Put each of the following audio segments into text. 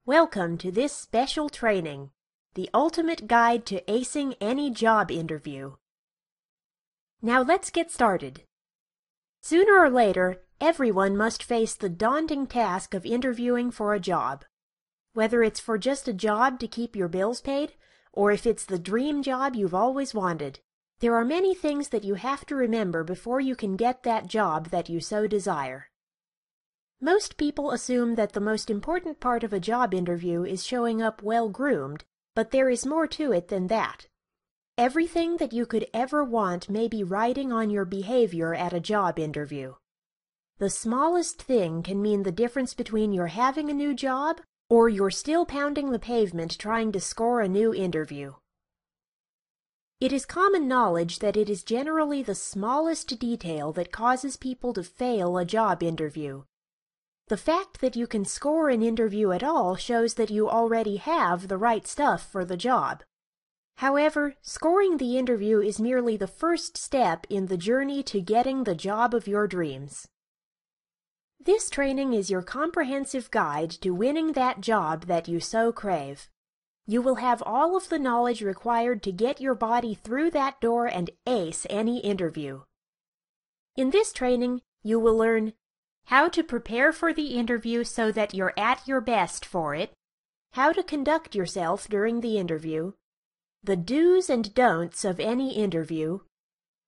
Welcome to this special training, the ultimate guide to acing any job interview. Now let's get started. Sooner or later, everyone must face the daunting task of interviewing for a job. Whether it's for just a job to keep your bills paid, or if it's the dream job you've always wanted, there are many things that you have to remember before you can get that job that you so desire. Most people assume that the most important part of a job interview is showing up well-groomed, but there is more to it than that. Everything that you could ever want may be riding on your behavior at a job interview. The smallest thing can mean the difference between your having a new job or you're still pounding the pavement trying to score a new interview. It is common knowledge that it is generally the smallest detail that causes people to fail a job interview. The fact that you can score an interview at all shows that you already have the right stuff for the job. However, scoring the interview is merely the first step in the journey to getting the job of your dreams. This training is your comprehensive guide to winning that job that you so crave. You will have all of the knowledge required to get your body through that door and ace any interview. In this training, you will learn how to prepare for the interview so that you're at your best for it, how to conduct yourself during the interview, the do's and don'ts of any interview,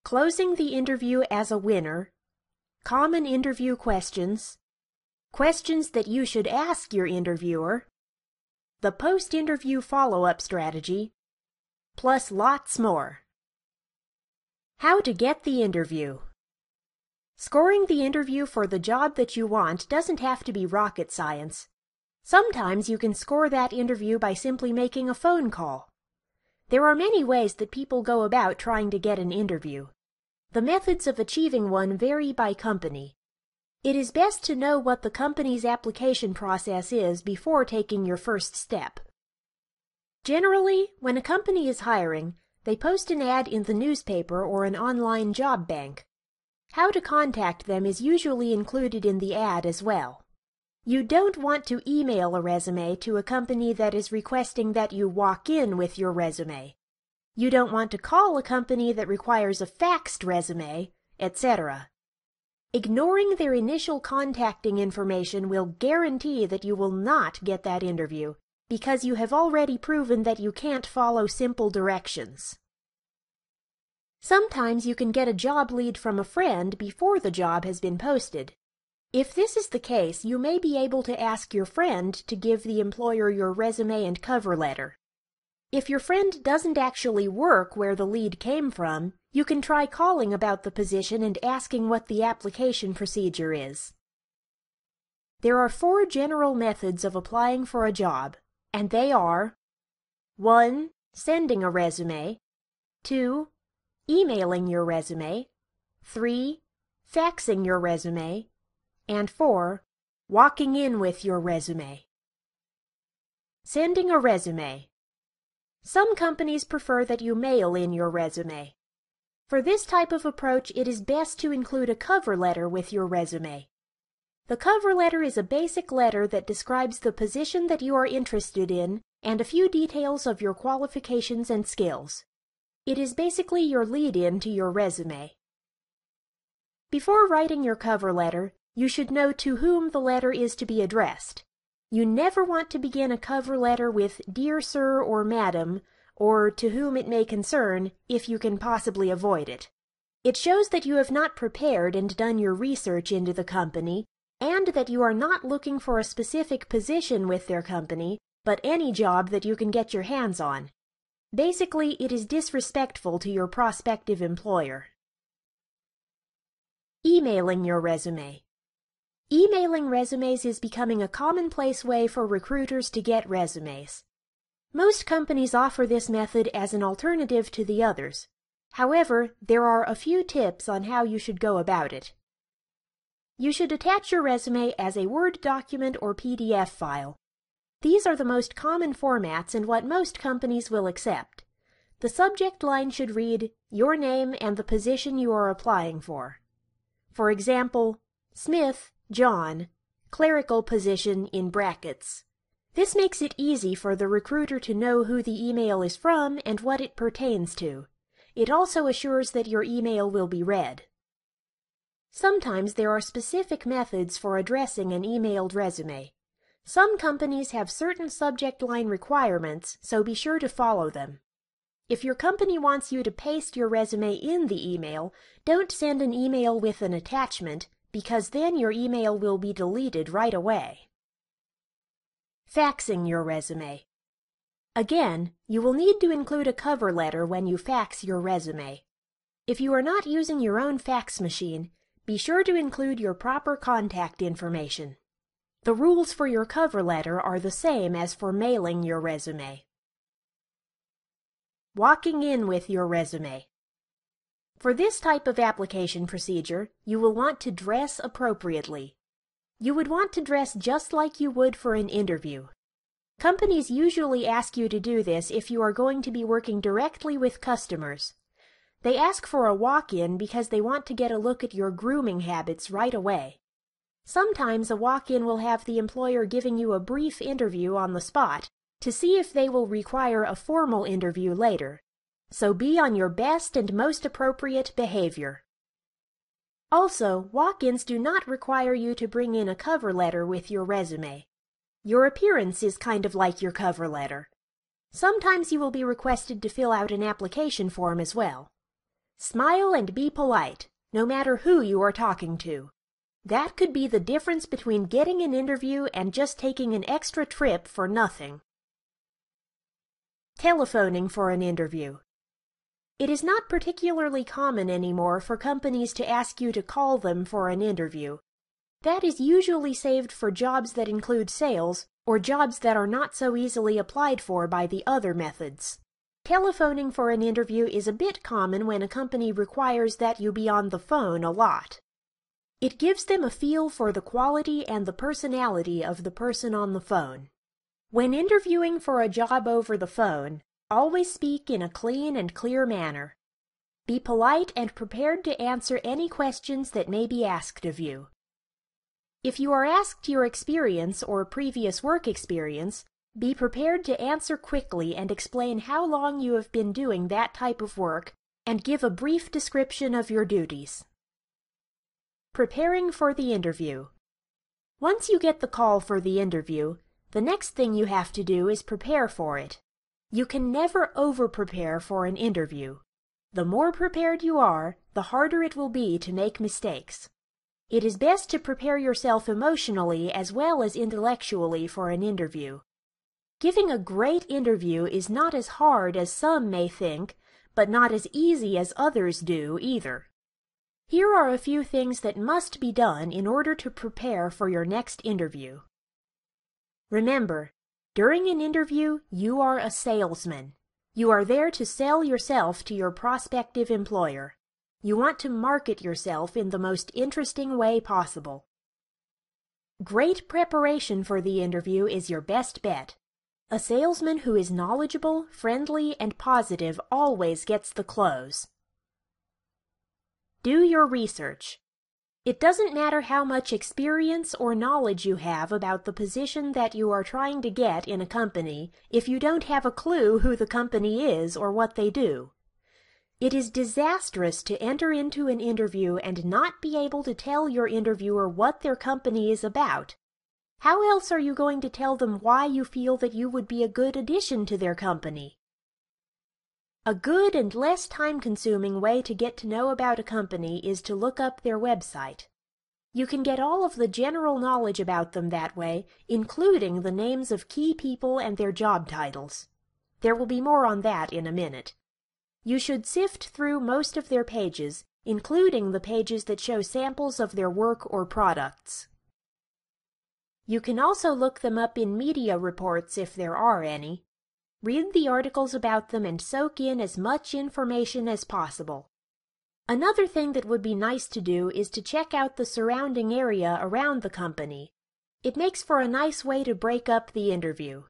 closing the interview as a winner, common interview questions, questions that you should ask your interviewer, the post-interview follow-up strategy, plus lots more. How to get the interview. Scoring the interview for the job that you want doesn't have to be rocket science. Sometimes you can score that interview by simply making a phone call. There are many ways that people go about trying to get an interview. The methods of achieving one vary by company. It is best to know what the company's application process is before taking your first step. Generally, when a company is hiring, they post an ad in the newspaper or an online job bank. How to contact them is usually included in the ad as well. You don't want to email a resume to a company that is requesting that you walk in with your resume. You don't want to call a company that requires a faxed resume, etc. Ignoring their initial contacting information will guarantee that you will not get that interview, because you have already proven that you can't follow simple directions. Sometimes you can get a job lead from a friend before the job has been posted. If this is the case, you may be able to ask your friend to give the employer your resume and cover letter. If your friend doesn't actually work where the lead came from, you can try calling about the position and asking what the application procedure is. There are 4 general methods of applying for a job, and they are 1. Sending a resume, 2. Emailing your resume, 3. Faxing your resume, and 4. Walking in with your resume. Sending a resume. Some companies prefer that you mail in your resume. For this type of approach, it is best to include a cover letter with your resume. The cover letter is a basic letter that describes the position that you are interested in and a few details of your qualifications and skills. It is basically your lead-in to your resume. Before writing your cover letter, you should know to whom the letter is to be addressed. You never want to begin a cover letter with "Dear Sir" or "Madam," or "To whom it may concern," if you can possibly avoid it. It shows that you have not prepared and done your research into the company, and that you are not looking for a specific position with their company, but any job that you can get your hands on. Basically, it is disrespectful to your prospective employer. Emailing your resume. Emailing resumes is becoming a commonplace way for recruiters to get resumes. Most companies offer this method as an alternative to the others. However, there are a few tips on how you should go about it. You should attach your resume as a Word document or PDF file. These are the most common formats and what most companies will accept. The subject line should read your name and the position you are applying for. For example, Smith, John, clerical position in brackets. This makes it easy for the recruiter to know who the email is from and what it pertains to. It also assures that your email will be read. Sometimes there are specific methods for addressing an emailed resume. Some companies have certain subject line requirements, so be sure to follow them. If your company wants you to paste your resume in the email, don't send an email with an attachment, because then your email will be deleted right away. Faxing your resume. Again, you will need to include a cover letter when you fax your resume. If you are not using your own fax machine, be sure to include your proper contact information. The rules for your cover letter are the same as for mailing your resume. Walking in with your resume. For this type of application procedure, you will want to dress appropriately. You would want to dress just like you would for an interview. Companies usually ask you to do this if you are going to be working directly with customers. They ask for a walk-in because they want to get a look at your grooming habits right away. Sometimes a walk-in will have the employer giving you a brief interview on the spot to see if they will require a formal interview later. So be on your best and most appropriate behavior. Also, walk-ins do not require you to bring in a cover letter with your resume. Your appearance is kind of like your cover letter. Sometimes you will be requested to fill out an application form as well. Smile and be polite, no matter who you are talking to. That could be the difference between getting an interview and just taking an extra trip for nothing. Telephoning for an interview. It is not particularly common anymore for companies to ask you to call them for an interview. That is usually saved for jobs that include sales or jobs that are not so easily applied for by the other methods. Telephoning for an interview is a bit common when a company requires that you be on the phone a lot. It gives them a feel for the quality and the personality of the person on the phone. When interviewing for a job over the phone, always speak in a clean and clear manner. Be polite and prepared to answer any questions that may be asked of you. If you are asked your experience or previous work experience, be prepared to answer quickly and explain how long you have been doing that type of work and give a brief description of your duties. Preparing for the interview. Once you get the call for the interview, the next thing you have to do is prepare for it. You can never over-prepare for an interview. The more prepared you are, the harder it will be to make mistakes. It is best to prepare yourself emotionally as well as intellectually for an interview. Giving a great interview is not as hard as some may think, but not as easy as others do either. Here are a few things that must be done in order to prepare for your next interview. Remember, during an interview, you are a salesman. You are there to sell yourself to your prospective employer. You want to market yourself in the most interesting way possible. Great preparation for the interview is your best bet. A salesman who is knowledgeable, friendly, and positive always gets the close. Do your research. It doesn't matter how much experience or knowledge you have about the position that you are trying to get in a company if you don't have a clue who the company is or what they do. It is disastrous to enter into an interview and not be able to tell your interviewer what their company is about. How else are you going to tell them why you feel that you would be a good addition to their company? A good and less time-consuming way to get to know about a company is to look up their website. You can get all of the general knowledge about them that way, including the names of key people and their job titles. There will be more on that in a minute. You should sift through most of their pages, including the pages that show samples of their work or products. You can also look them up in media reports if there are any. Read the articles about them and soak in as much information as possible. Another thing that would be nice to do is to check out the surrounding area around the company. It makes for a nice way to break up the interview.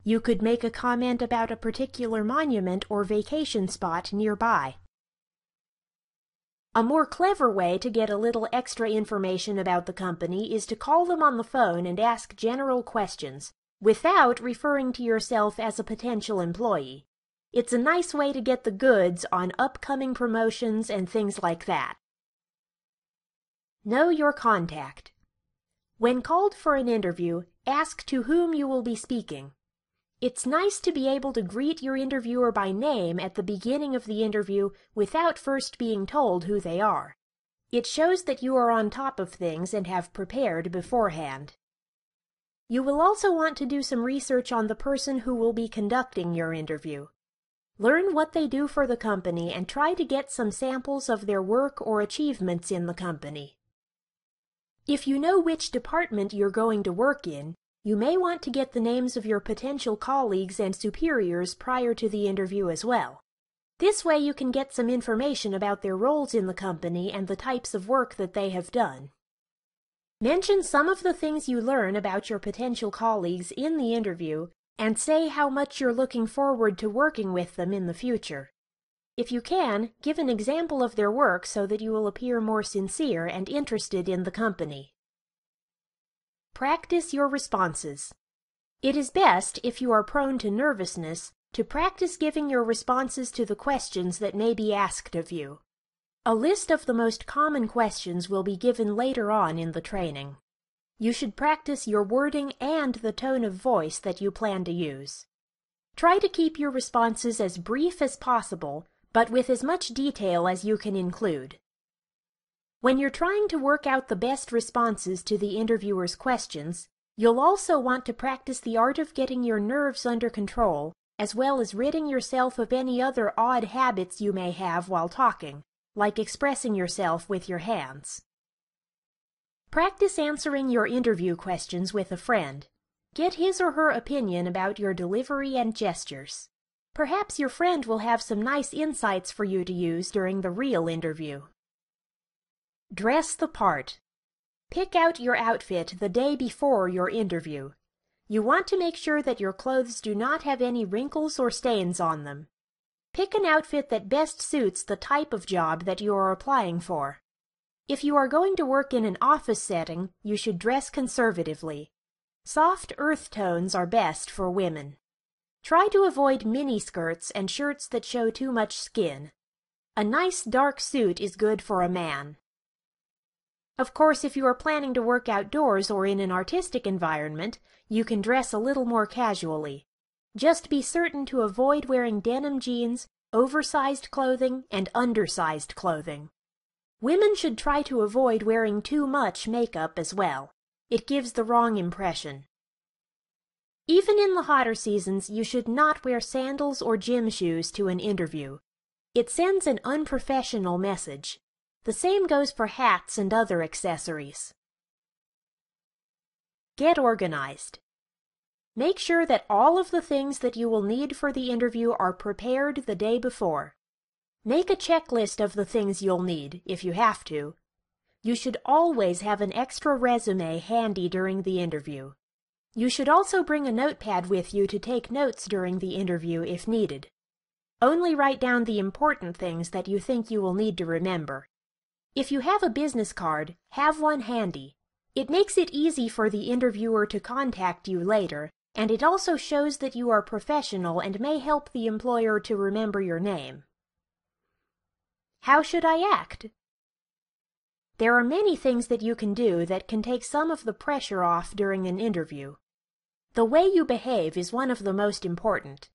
You could make a comment about a particular monument or vacation spot nearby. A more clever way to get a little extra information about the company is to call them on the phone and ask general questions. without referring to yourself as a potential employee. It's a nice way to get the goods on upcoming promotions and things like that. Know your contact. When called for an interview, ask to whom you will be speaking. It's nice to be able to greet your interviewer by name at the beginning of the interview without first being told who they are. It shows that you are on top of things and have prepared beforehand. You will also want to do some research on the person who will be conducting your interview. Learn what they do for the company and try to get some samples of their work or achievements in the company. If you know which department you're going to work in, you may want to get the names of your potential colleagues and superiors prior to the interview as well. This way you can get some information about their roles in the company and the types of work that they have done. Mention some of the things you learn about your potential colleagues in the interview and say how much you're looking forward to working with them in the future. If you can, give an example of their work so that you will appear more sincere and interested in the company. Practice your responses. It is best, if you are prone to nervousness, to practice giving your responses to the questions that may be asked of you. A list of the most common questions will be given later on in the training. You should practice your wording and the tone of voice that you plan to use. Try to keep your responses as brief as possible, but with as much detail as you can include. When you're trying to work out the best responses to the interviewer's questions, you'll also want to practice the art of getting your nerves under control, as well as ridding yourself of any other odd habits you may have while talking, like expressing yourself with your hands. Practice answering your interview questions with a friend. Get his or her opinion about your delivery and gestures. Perhaps your friend will have some nice insights for you to use during the real interview. Dress the part. Pick out your outfit the day before your interview. You want to make sure that your clothes do not have any wrinkles or stains on them. Pick an outfit that best suits the type of job that you are applying for. If you are going to work in an office setting, you should dress conservatively. Soft earth tones are best for women. Try to avoid miniskirts and shirts that show too much skin. A nice dark suit is good for a man. Of course, if you are planning to work outdoors or in an artistic environment, you can dress a little more casually. Just be certain to avoid wearing denim jeans, oversized clothing, and undersized clothing. Women should try to avoid wearing too much makeup as well. It gives the wrong impression. Even in the hotter seasons, you should not wear sandals or gym shoes to an interview. It sends an unprofessional message. The same goes for hats and other accessories. Get organized. Make sure that all of the things that you will need for the interview are prepared the day before. Make a checklist of the things you'll need, if you have to. You should always have an extra resume handy during the interview. You should also bring a notepad with you to take notes during the interview if needed. Only write down the important things that you think you will need to remember. If you have a business card, have one handy. It makes it easy for the interviewer to contact you later, and it also shows that you are professional and may help the employer to remember your name. How should I act? There are many things that you can do that can take some of the pressure off during an interview. The way you behave is one of the most important.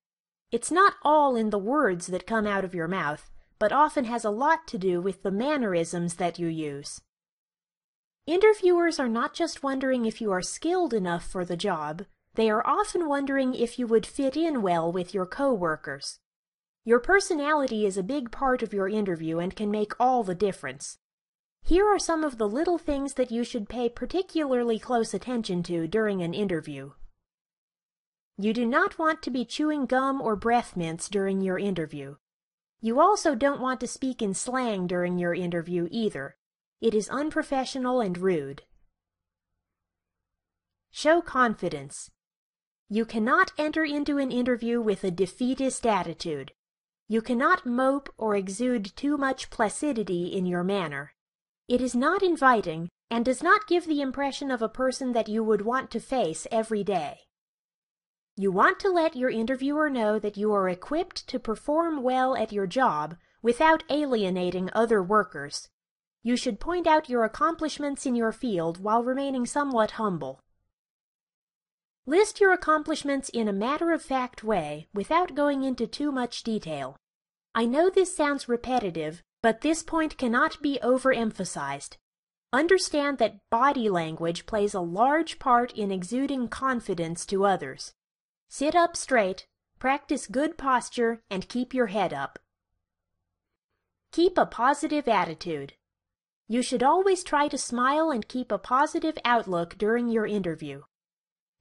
It's not all in the words that come out of your mouth, but often has a lot to do with the mannerisms that you use. Interviewers are not just wondering if you are skilled enough for the job, they are often wondering if you would fit in well with your co-workers. Your personality is a big part of your interview and can make all the difference. Here are some of the little things that you should pay particularly close attention to during an interview. You do not want to be chewing gum or breath mints during your interview. You also don't want to speak in slang during your interview either. It is unprofessional and rude. Show confidence. You cannot enter into an interview with a defeatist attitude. You cannot mope or exude too much placidity in your manner. It is not inviting and does not give the impression of a person that you would want to face every day. You want to let your interviewer know that you are equipped to perform well at your job without alienating other workers. You should point out your accomplishments in your field while remaining somewhat humble. List your accomplishments in a matter-of-fact way without going into too much detail. I know this sounds repetitive, but this point cannot be overemphasized. Understand that body language plays a large part in exuding confidence to others. Sit up straight, practice good posture, and keep your head up. Keep a positive attitude. You should always try to smile and keep a positive outlook during your interview.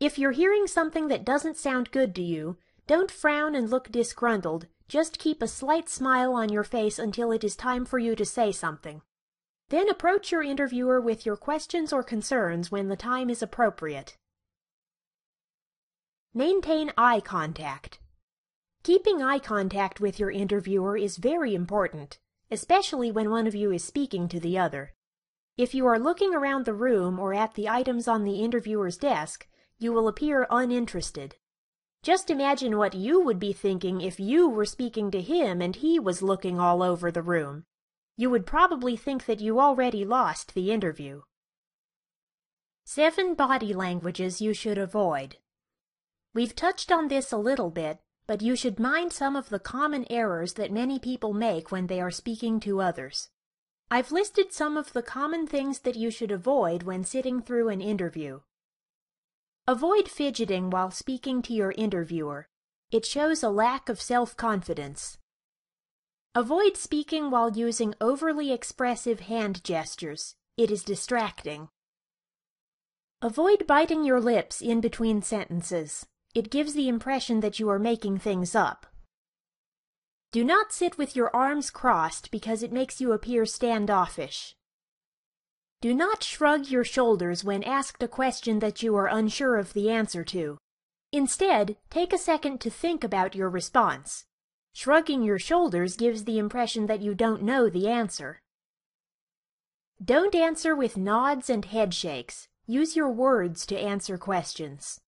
If you're hearing something that doesn't sound good to you, don't frown and look disgruntled. Just keep a slight smile on your face until it is time for you to say something. Then approach your interviewer with your questions or concerns when the time is appropriate. Maintain eye contact. Keeping eye contact with your interviewer is very important, especially when one of you is speaking to the other. If you are looking around the room or at the items on the interviewer's desk, you will appear uninterested. Just imagine what you would be thinking if you were speaking to him and he was looking all over the room. You would probably think that you already lost the interview. 7 body languages you should avoid. We've touched on this a little bit, but you should mind some of the common errors that many people make when they are speaking to others. I've listed some of the common things that you should avoid when sitting through an interview. Avoid fidgeting while speaking to your interviewer. It shows a lack of self-confidence. Avoid speaking while using overly expressive hand gestures. It is distracting. Avoid biting your lips in between sentences. It gives the impression that you are making things up. Do not sit with your arms crossed because it makes you appear standoffish. Do not shrug your shoulders when asked a question that you are unsure of the answer to. Instead, take a second to think about your response. Shrugging your shoulders gives the impression that you don't know the answer. Don't answer with nods and head shakes. Use your words to answer questions.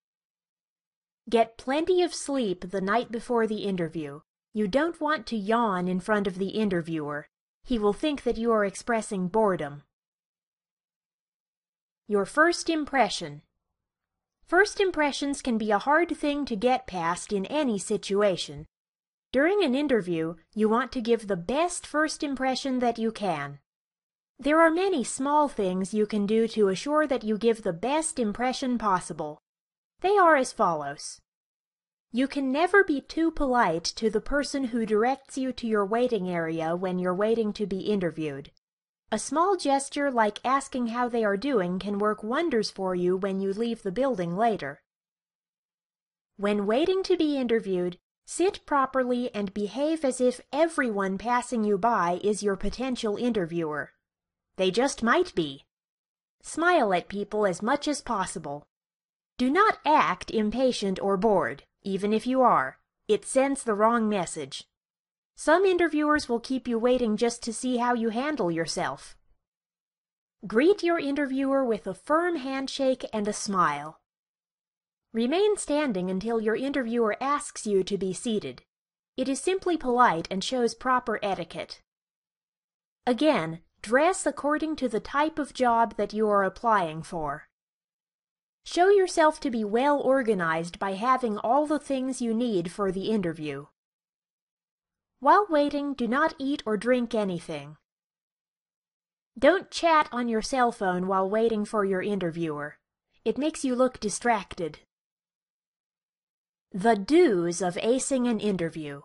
Get plenty of sleep the night before the interview. You don't want to yawn in front of the interviewer. He will think that you are expressing boredom. Your first impression. First impressions can be a hard thing to get past in any situation. During an interview, you want to give the best first impression that you can. There are many small things you can do to assure that you give the best impression possible. They are as follows. You can never be too polite to the person who directs you to your waiting area when you're waiting to be interviewed. A small gesture like asking how they are doing can work wonders for you when you leave the building later. When waiting to be interviewed, sit properly and behave as if everyone passing you by is your potential interviewer. They just might be. Smile at people as much as possible. Do not act impatient or bored, even if you are. It sends the wrong message. Some interviewers will keep you waiting just to see how you handle yourself. Greet your interviewer with a firm handshake and a smile. Remain standing until your interviewer asks you to be seated. It is simply polite and shows proper etiquette. Again, dress according to the type of job that you are applying for. Show yourself to be well organized by having all the things you need for the interview. While waiting, do not eat or drink anything. Don't chat on your cell phone while waiting for your interviewer. It makes you look distracted. The do's of acing an interview.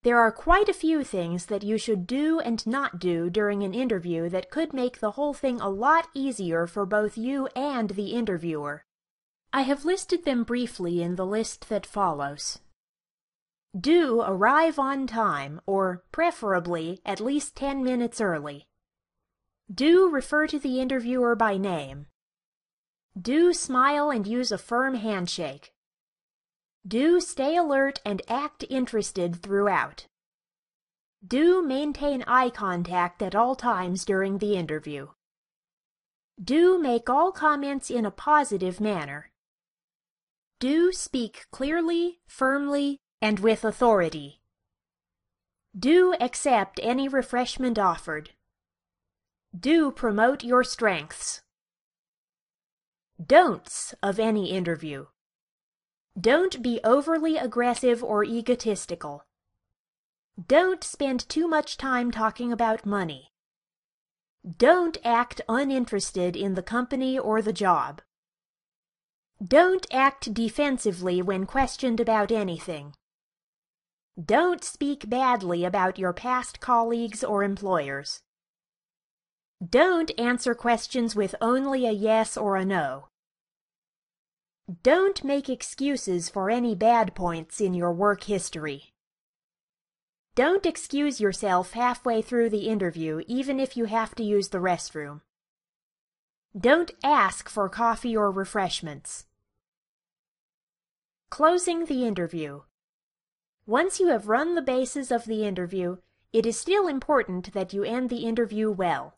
There are quite a few things that you should do and not do during an interview that could make the whole thing a lot easier for both you and the interviewer. I have listed them briefly in the list that follows. Do arrive on time, or preferably at least 10 minutes early. Do refer to the interviewer by name. Do smile and use a firm handshake. Do stay alert and act interested throughout. Do maintain eye contact at all times during the interview. Do make all comments in a positive manner. Do speak clearly, firmly, and with authority. Do accept any refreshment offered. Do promote your strengths. Don'ts of any interview. Don't be overly aggressive or egotistical. Don't spend too much time talking about money. Don't act uninterested in the company or the job. Don't act defensively when questioned about anything. Don't speak badly about your past colleagues or employers. Don't answer questions with only a yes or a no. Don't make excuses for any bad points in your work history. Don't excuse yourself halfway through the interview, even if you have to use the restroom. Don't ask for coffee or refreshments. Closing the interview. Once you have run the bases of the interview, it is still important that you end the interview well.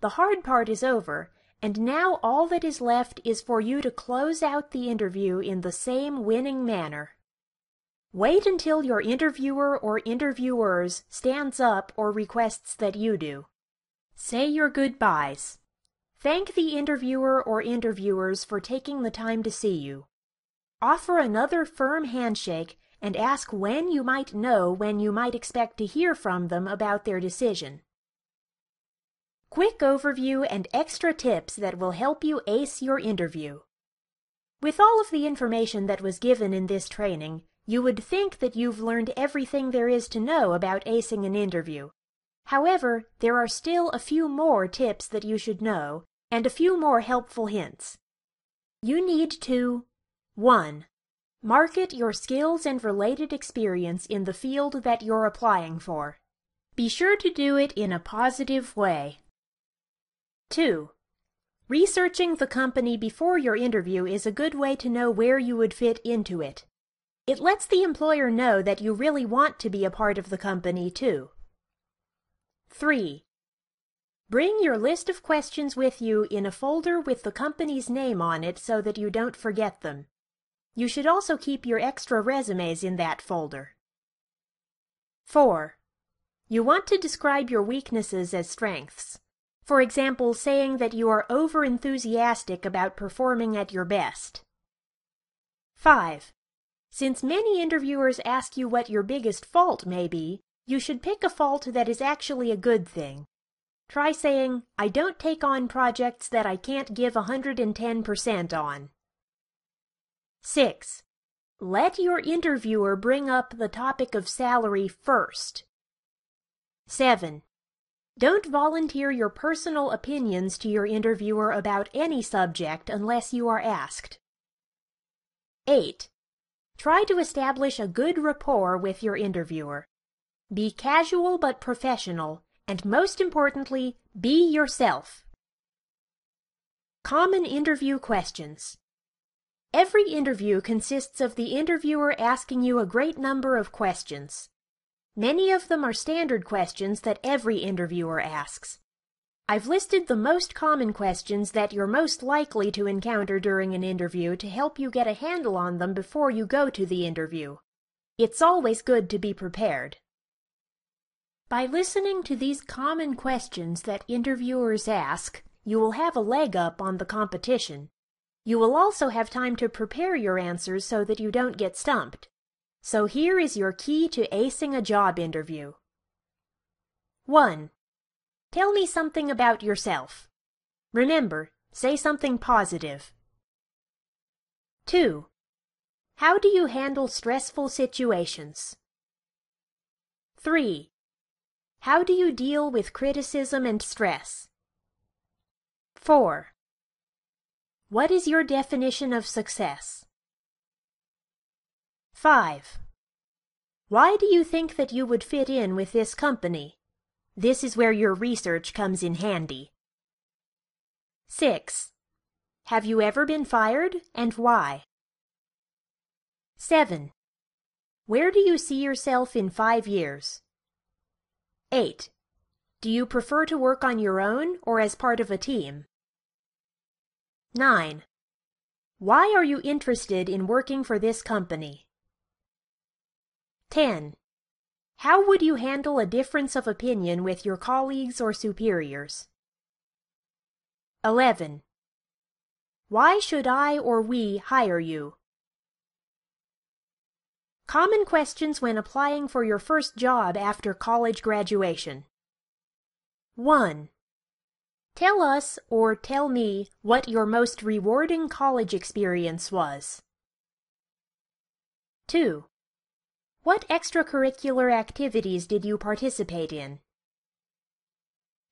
The hard part is over, and now all that is left is for you to close out the interview in the same winning manner. Wait until your interviewer or interviewers stands up or requests that you do. Say your goodbyes. Thank the interviewer or interviewers for taking the time to see you. Offer another firm handshake and ask when you might expect to hear from them about their decision. Quick overview and extra tips that will help you ace your interview. With all of the information that was given in this training, you would think that you've learned everything there is to know about acing an interview. However, there are still a few more tips that you should know, and a few more helpful hints. You need to 1. Market your skills and related experience in the field that you're applying for. Be sure to do it in a positive way. 2. Researching the company before your interview is a good way to know where you would fit into it. It lets the employer know that you really want to be a part of the company, too. 3. Bring your list of questions with you in a folder with the company's name on it so that you don't forget them. You should also keep your extra resumes in that folder. 4. You want to describe your weaknesses as strengths. For example, saying that you are over-enthusiastic about performing at your best. 5. Since many interviewers ask you what your biggest fault may be, you should pick a fault that is actually a good thing. Try saying, "I don't take on projects that I can't give 110% on." 6. Let your interviewer bring up the topic of salary first. 7. Don't volunteer your personal opinions to your interviewer about any subject unless you are asked. 8. Try to establish a good rapport with your interviewer. Be casual but professional, and most importantly, be yourself. Common interview questions. Every interview consists of the interviewer asking you a great number of questions. Many of them are standard questions that every interviewer asks. I've listed the most common questions that you're most likely to encounter during an interview to help you get a handle on them before you go to the interview. It's always good to be prepared. By listening to these common questions that interviewers ask, you will have a leg up on the competition. You will also have time to prepare your answers so that you don't get stumped. So here is your key to acing a job interview. 1. Tell me something about yourself. Remember, say something positive. 2. How do you handle stressful situations? 3. How do you deal with criticism and stress? 4. What is your definition of success? 5. Why do you think that you would fit in with this company? This is where your research comes in handy. 6. Have you ever been fired, and why? 7. Where do you see yourself in 5 years? 8. Do you prefer to work on your own or as part of a team? 9. Why are you interested in working for this company? 10. How would you handle a difference of opinion with your colleagues or superiors? 11. Why should I or we hire you? Common questions when applying for your first job after college graduation. 1. Tell us or tell me what your most rewarding college experience was. 2. What extracurricular activities did you participate in?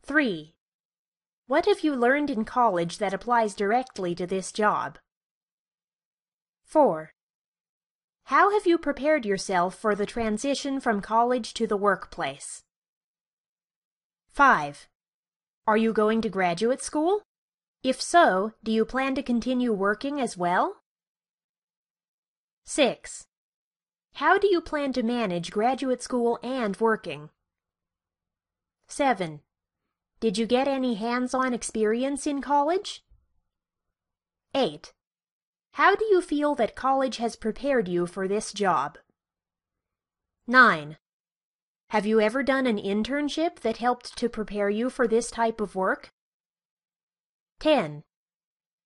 3. What have you learned in college that applies directly to this job? 4. How have you prepared yourself for the transition from college to the workplace? 5. Are you going to graduate school? If so, do you plan to continue working as well? 6. How do you plan to manage graduate school and working? 7. Did you get any hands-on experience in college? 8. How do you feel that college has prepared you for this job? 9. Have you ever done an internship that helped to prepare you for this type of work? 10.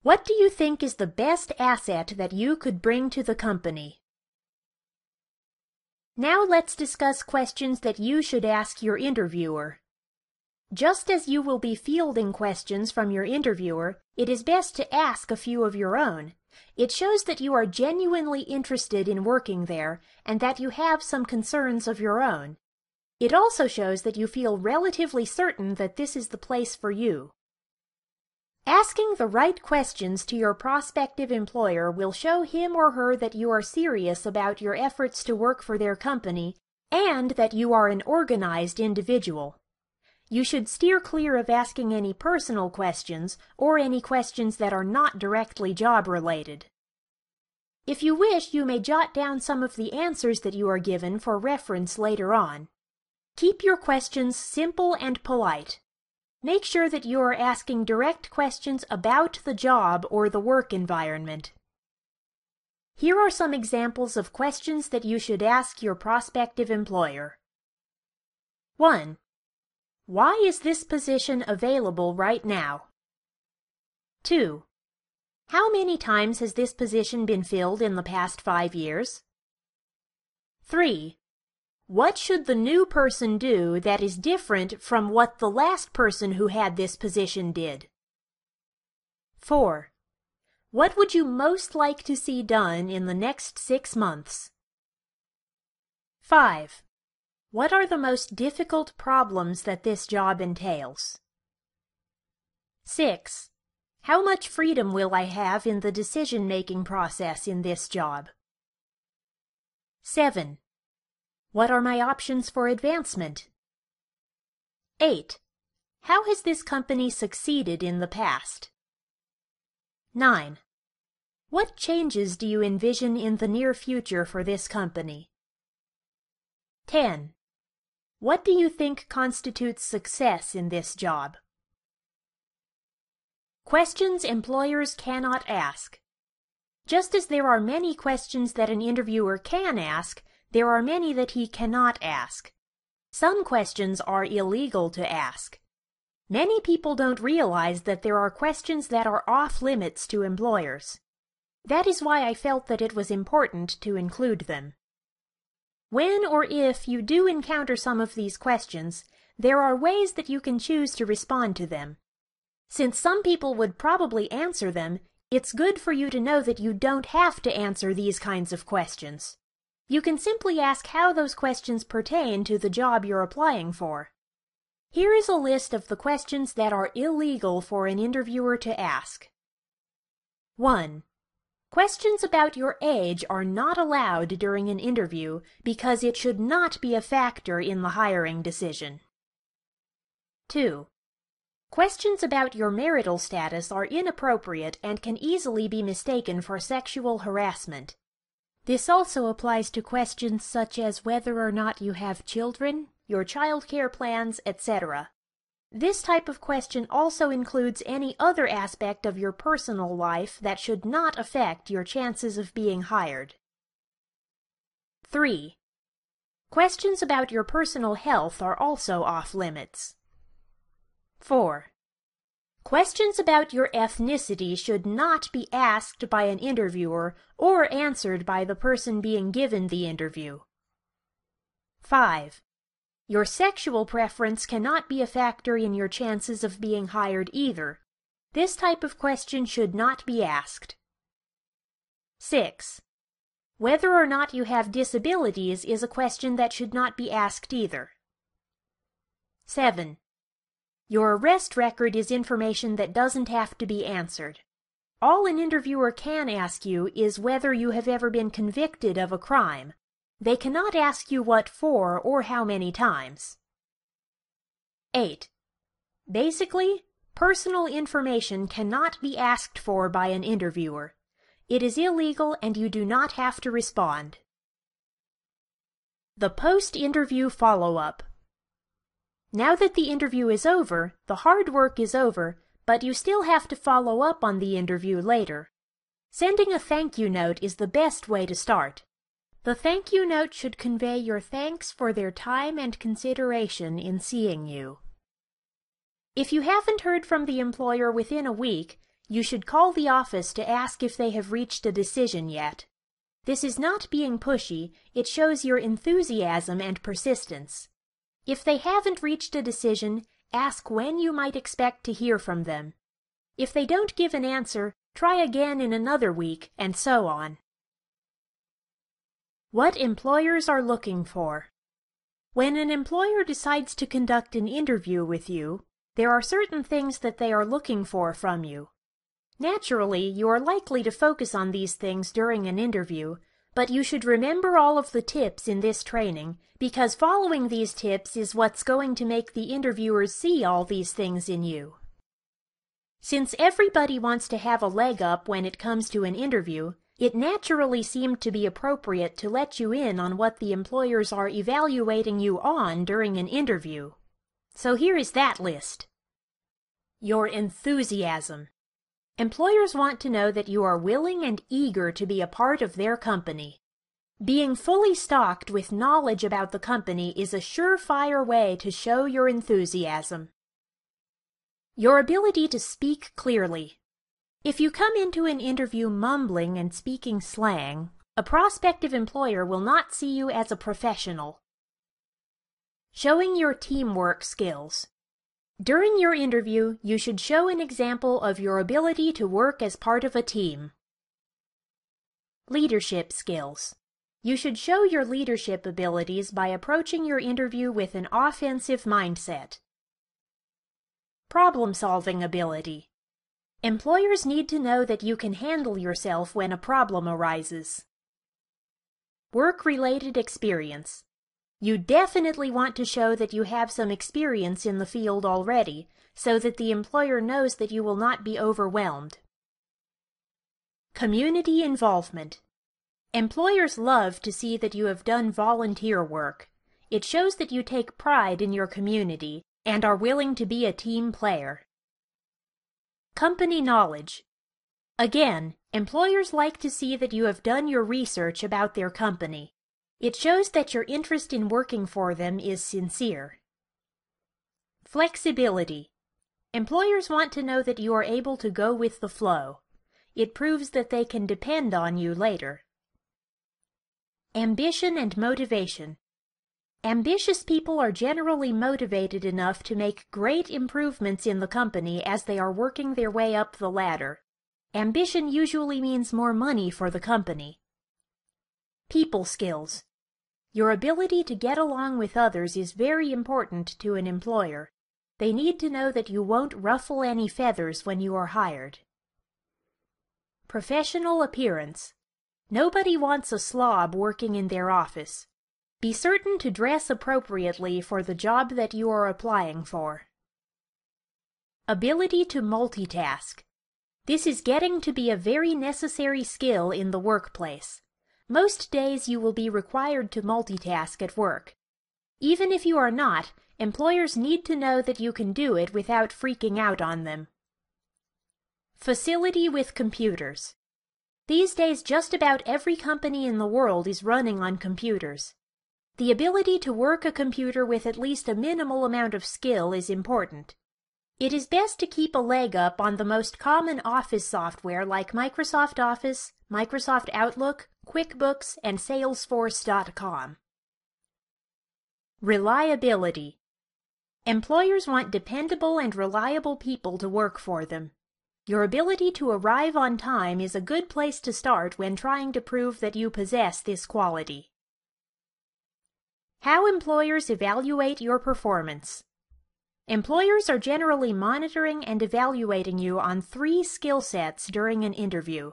What do you think is the best asset that you could bring to the company? Now let's discuss questions that you should ask your interviewer. Just as you will be fielding questions from your interviewer, it is best to ask a few of your own. It shows that you are genuinely interested in working there and that you have some concerns of your own. It also shows that you feel relatively certain that this is the place for you. Asking the right questions to your prospective employer will show him or her that you are serious about your efforts to work for their company and that you are an organized individual. You should steer clear of asking any personal questions or any questions that are not directly job-related. If you wish, you may jot down some of the answers that you are given for reference later on. Keep your questions simple and polite. Make sure that you are asking direct questions about the job or the work environment. Here are some examples of questions that you should ask your prospective employer. 1. Why is this position available right now? 2. How many times has this position been filled in the past 5 years? 3. What should the new person do that is different from what the last person who had this position did? 4. What would you most like to see done in the next 6 months? 5. What are the most difficult problems that this job entails? 6. How much freedom will I have in the decision-making process in this job? 7. What are my options for advancement? 8. How has this company succeeded in the past? 9. What changes do you envision in the near future for this company? 10. What do you think constitutes success in this job? Questions employers cannot ask. Just as there are many questions that an interviewer can ask, there are many that he cannot ask. Some questions are illegal to ask. Many people don't realize that there are questions that are off-limits to employers. That is why I felt that it was important to include them. When or if you do encounter some of these questions, there are ways that you can choose to respond to them. Since some people would probably answer them, it's good for you to know that you don't have to answer these kinds of questions. You can simply ask how those questions pertain to the job you're applying for. Here is a list of the questions that are illegal for an interviewer to ask. 1. Questions about your age are not allowed during an interview because it should not be a factor in the hiring decision. 2. Questions about your marital status are inappropriate and can easily be mistaken for sexual harassment. This also applies to questions such as whether or not you have children, your child care plans, etc. This type of question also includes any other aspect of your personal life that should not affect your chances of being hired. 3. Questions about your personal health are also off-limits. 4. Questions about your ethnicity should not be asked by an interviewer or answered by the person being given the interview. 5. Your sexual preference cannot be a factor in your chances of being hired either. This type of question should not be asked. 6. Whether or not you have disabilities is a question that should not be asked either. 7. Your arrest record is information that doesn't have to be answered. All an interviewer can ask you is whether you have ever been convicted of a crime. They cannot ask you what for or how many times. 8. Basically, personal information cannot be asked for by an interviewer. It is illegal and you do not have to respond. The post-interview follow-up. Now that the interview is over, the hard work is over, but you still have to follow up on the interview later. Sending a thank you note is the best way to start. The thank you note should convey your thanks for their time and consideration in seeing you. If you haven't heard from the employer within a week, you should call the office to ask if they have reached a decision yet. This is not being pushy, it shows your enthusiasm and persistence. If they haven't reached a decision, ask when you might expect to hear from them. If they don't give an answer, try again in another week, and so on. What employers are looking for. When an employer decides to conduct an interview with you, there are certain things that they are looking for from you. Naturally, you are likely to focus on these things during an interview, but you should remember all of the tips in this training, because following these tips is what's going to make the interviewers see all these things in you. Since everybody wants to have a leg up when it comes to an interview, it naturally seemed to be appropriate to let you in on what the employers are evaluating you on during an interview. So here is that list. Your enthusiasm. Employers want to know that you are willing and eager to be a part of their company. Being fully stocked with knowledge about the company is a surefire way to show your enthusiasm. Your ability to speak clearly. If you come into an interview mumbling and speaking slang, a prospective employer will not see you as a professional. Showing your teamwork skills. During your interview, you should show an example of your ability to work as part of a team. Leadership skills. You should show your leadership abilities by approaching your interview with an offensive mindset. Problem-solving ability. Employers need to know that you can handle yourself when a problem arises. Work-related experience. You definitely want to show that you have some experience in the field already, so that the employer knows that you will not be overwhelmed. Community involvement. Employers love to see that you have done volunteer work. It shows that you take pride in your community and are willing to be a team player. Company knowledge. Again, employers like to see that you have done your research about their company. It shows that your interest in working for them is sincere. Flexibility. Employers want to know that you are able to go with the flow. It proves that they can depend on you later. Ambition and motivation. Ambitious people are generally motivated enough to make great improvements in the company as they are working their way up the ladder. Ambition usually means more money for the company. People skills. Your ability to get along with others is very important to an employer. They need to know that you won't ruffle any feathers when you are hired. Professional appearance. Nobody wants a slob working in their office. Be certain to dress appropriately for the job that you are applying for. Ability to multitask. This is getting to be a very necessary skill in the workplace. Most days you will be required to multitask at work. Even if you are not, employers need to know that you can do it without freaking out on them. Facility with computers. These days, just about every company in the world is running on computers. The ability to work a computer with at least a minimal amount of skill is important. It is best to keep a leg up on the most common office software like Microsoft Office, Microsoft Outlook, QuickBooks, and Salesforce.com. Reliability. Employers want dependable and reliable people to work for them. Your ability to arrive on time is a good place to start when trying to prove that you possess this quality. How employers evaluate your performance. Employers are generally monitoring and evaluating you on 3 skill sets during an interview.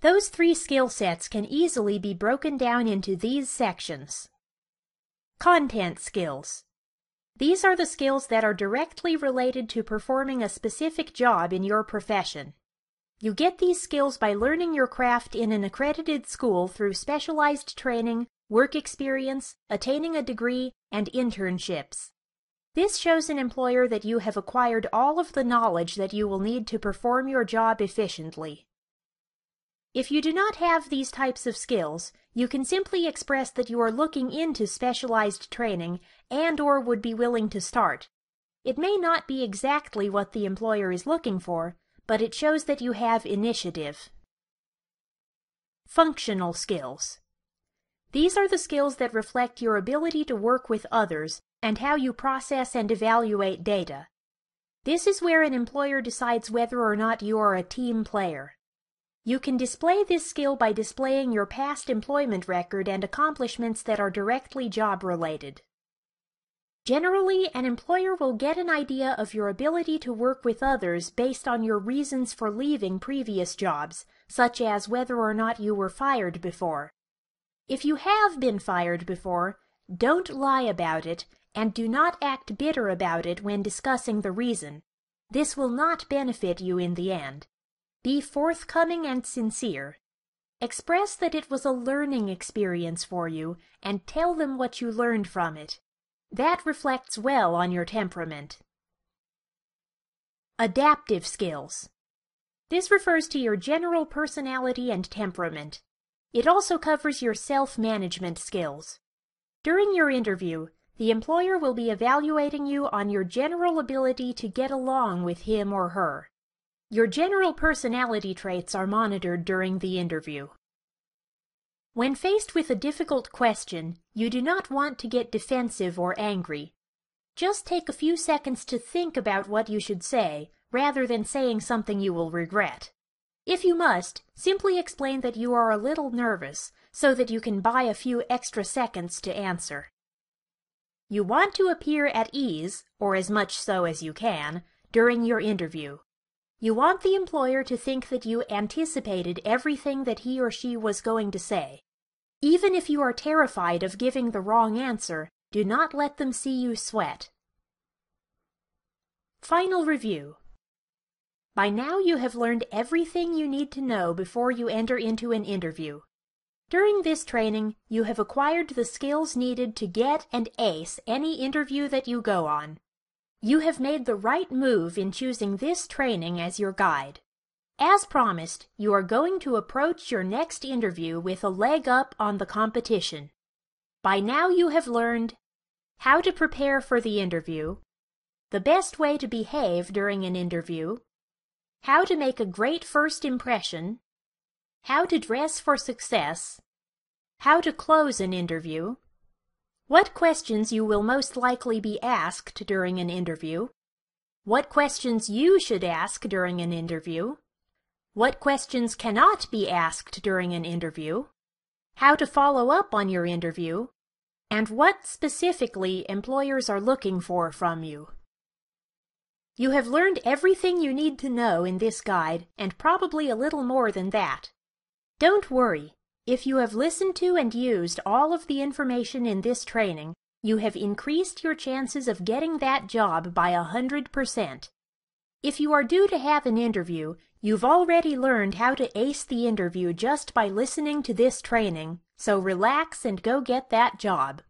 Those 3 skill sets can easily be broken down into these sections. Content skills. These are the skills that are directly related to performing a specific job in your profession. You get these skills by learning your craft in an accredited school through specialized training, work experience, attaining a degree, and internships. This shows an employer that you have acquired all of the knowledge that you will need to perform your job efficiently. If you do not have these types of skills, you can simply express that you are looking into specialized training and/or would be willing to start. It may not be exactly what the employer is looking for, but it shows that you have initiative. Functional skills. These are the skills that reflect your ability to work with others and how you process and evaluate data. This is where an employer decides whether or not you are a team player. You can display this skill by displaying your past employment record and accomplishments that are directly job-related. Generally, an employer will get an idea of your ability to work with others based on your reasons for leaving previous jobs, such as whether or not you were fired before. If you have been fired before, don't lie about it and do not act bitter about it when discussing the reason. This will not benefit you in the end. Be forthcoming and sincere. Express that it was a learning experience for you and tell them what you learned from it. That reflects well on your temperament. Adaptive skills. This refers to your general personality and temperament. It also covers your self-management skills. During your interview, the employer will be evaluating you on your general ability to get along with him or her. Your general personality traits are monitored during the interview. When faced with a difficult question, you do not want to get defensive or angry. Just take a few seconds to think about what you should say, rather than saying something you will regret. If you must, simply explain that you are a little nervous, so that you can buy a few extra seconds to answer. You want to appear at ease, or as much so as you can, during your interview. You want the employer to think that you anticipated everything that he or she was going to say. Even if you are terrified of giving the wrong answer, do not let them see you sweat. Final review. By now you have learned everything you need to know before you enter into an interview. During this training, you have acquired the skills needed to get and ace any interview that you go on. You have made the right move in choosing this training as your guide. As promised, you are going to approach your next interview with a leg up on the competition. By now you have learned how to prepare for the interview, the best way to behave during an interview, how to make a great first impression, how to dress for success, how to close an interview, what questions you will most likely be asked during an interview, what questions you should ask during an interview, what questions cannot be asked during an interview, how to follow up on your interview, and what specifically employers are looking for from you. You have learned everything you need to know in this guide, and probably a little more than that. Don't worry. If you have listened to and used all of the information in this training, you have increased your chances of getting that job by 100%. If you are due to have an interview, you've already learned how to ace the interview just by listening to this training, so relax and go get that job.